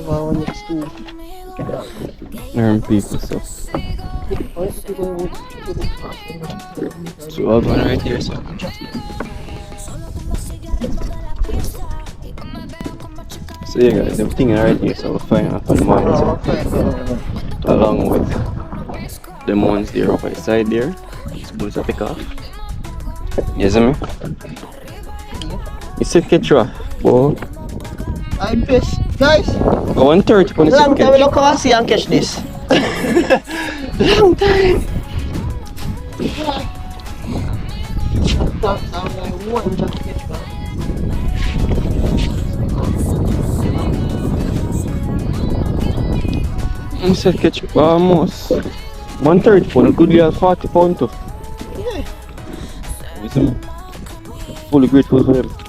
Wow, next to. Learn people stuff. So I'll go right here, so. So yeah guys, the thing right here, so we'll find out on the mines along with the ones there over the side there. Supposed to pick off. You see me? You said catch off, boy. I'm pissed. Guys, 130 when you long said time I catch. don't come and see and catch this. Long time. You said catch almost 130 pound, a good little 40 pound too. Yeah. You see me? Fully grateful for them.